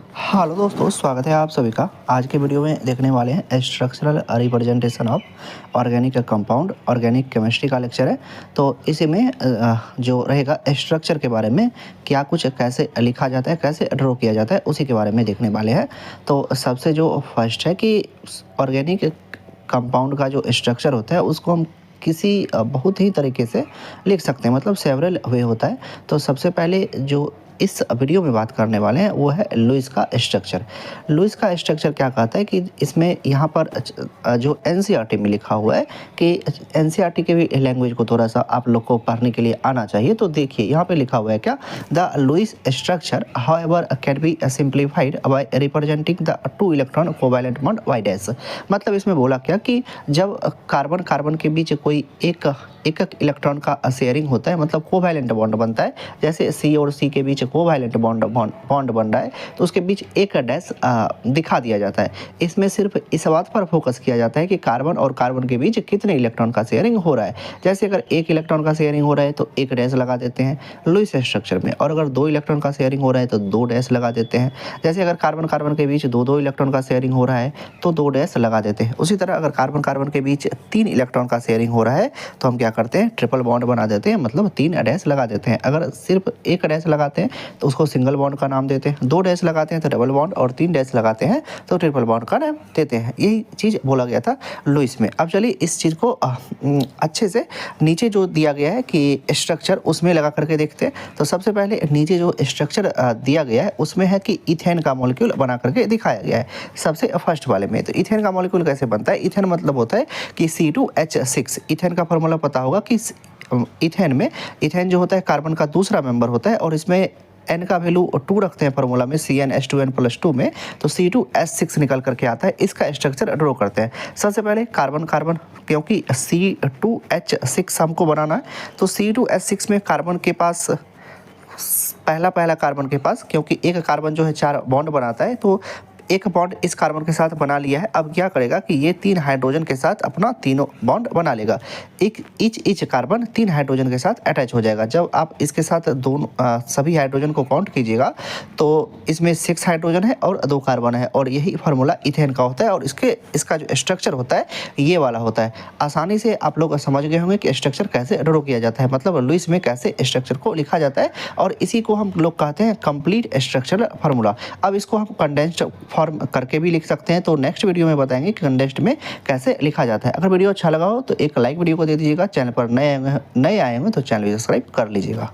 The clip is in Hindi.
हेलो दोस्तों, स्वागत है आप सभी का। आज के वीडियो में देखने वाले हैं structural representation of organic compound, organic chemistry का लेक्चर है। तो इसी में जो रहेगा स्ट्रक्चर के बारे में, क्या कुछ कैसे लिखा जाता है, कैसे ड्रॉ किया जाता है, उसी के बारे में देखने वाले हैं। तो सबसे जो फर्स्ट है कि ऑर्गेनिक कंपाउंड का जो स्ट्रक्चर होता है उसको हम किसी बहुत ही तरीके से लिख सकते हैं, मतलब सेवरल वे होता है। तो सबसे पहले जो इस वीडियो में बात करने वाले हैं वो है लुईस का स्ट्रक्चर। लुईस का स्ट्रक्चर क्या कहता है कि इसमें यहाँ पर जो एनसीईआरटी में लिखा हुआ है कि एनसीईआरटी के भी लैंग्वेज को थोड़ा सा आप लोग को पढ़ने के लिए आना चाहिए। तो देखिए यहाँ पे लिखा हुआ है क्या, the Lewis structure however can be simplified by representing the two electron covalent bond by dash. मतलब इसमें बोला क्या कि जब कार्बन कार्बन के बीच कोई एक इलेक्ट्रॉन का शेयरिंग होता है, मतलब कोवैलेंट बॉन्ड बनता है। जैसे सी और सी के बीच कोवैलेंट बॉन्ड बन रहा है तो उसके बीच एक डैश दिखा दिया जाता है। इसमें सिर्फ इस बात पर फोकस किया जाता है कि कार्बन और कार्बन के बीच कितने इलेक्ट्रॉन का शेयरिंग हो रहा है। जैसे अगर एक इलेक्ट्रॉन का शेयरिंग हो रहा है तो एक डैश लगा देते हैं लुईस स्ट्रक्चर में, और अगर दो इलेक्ट्रॉन का शेयरिंग हो रहा है तो दो डैश लगा देते हैं। जैसे अगर कार्बन कार्बन के बीच दो इलेक्ट्रॉन का शेयरिंग हो रहा है तो दो डैश लगा देते हैं। उसी तरह अगर कार्बन कार्बन के बीच तीन इलेक्ट्रॉन का शेयरिंग हो रहा है तो हम क्या करते हैं, ट्रिपल बॉन्ड बना देते हैं, मतलब तीन डैश लगा देते हैं। अगर सिर्फ एक डैश लगाते हैं तो उसको सिंगल बॉन्ड का नाम देते हैं, दो डैश लगाते हैं तो डबल बॉन्ड, और तीन डैश लगाते हैं तो ट्रिपल बॉन्ड का नाम देते हैं। यही चीज़ बोला गया था लुईस में। अब चलिए इस चीज़ को अच्छे से नीचे जो दिया गया है कि स्ट्रक्चर, उसमें लगा करके देखते हैं। तो सबसे पहले नीचे जो स्ट्रक्चर दिया गया है उसमें है कि इथेन का मॉलिक्यूल बना करके दिखाया गया है सबसे फर्स्ट वाले में। तो इथेन का मॉलिक्यूल कैसे बनता है, इथेन मतलब होता है कि C2H6। इथेन का फॉर्मूला पता होगा कि इथेन में, इथेन जो होता है कार्बन का दूसरा मेंबर होता है और इसमें एन का वैल्यू 2 रखते हैं फार्मूला में, CnH2n+2 में, तो C2H6 निकल करके आता है। इसका स्ट्रक्चर ड्रॉ करते हैं। सबसे पहले कार्बन कार्बन, क्योंकि C2H6 हमको बनाना है तो C2H6 में कार्बन के पास पहला कार्बन के पास, क्योंकि एक कार्बन जो है 4 बॉन्ड बनाता है, तो एक बॉन्ड इस कार्बन के साथ बना लिया है। अब क्या करेगा कि ये 3 हाइड्रोजन के साथ अपना तीनों बॉन्ड बना लेगा। एक ईच कार्बन 3 हाइड्रोजन के साथ अटैच हो जाएगा। जब आप इसके साथ दोनों सभी हाइड्रोजन को काउंट कीजिएगा तो इसमें 6 हाइड्रोजन है और 2 कार्बन है, और यही फार्मूला इथेन का होता है। और इसका जो स्ट्रक्चर होता है ये वाला होता है। आसानी से आप लोग समझ गए होंगे कि स्ट्रक्चर कैसे ड्रॉ किया जाता है, मतलब लुईस में कैसे स्ट्रक्चर को लिखा जाता है, और इसी को हम लोग कहते हैं कंप्लीट स्ट्रक्चरल फार्मूला। अब इसको हम कंडेंस्ड फॉर्म करके भी लिख सकते हैं। तो नेक्स्ट वीडियो में बताएंगे कि कंडेंस्ड में कैसे लिखा जाता है। अगर वीडियो अच्छा लगा हो तो एक लाइक वीडियो को दे दीजिएगा। चैनल पर नए आए हैं तो चैनल सब्सक्राइब कर लीजिएगा।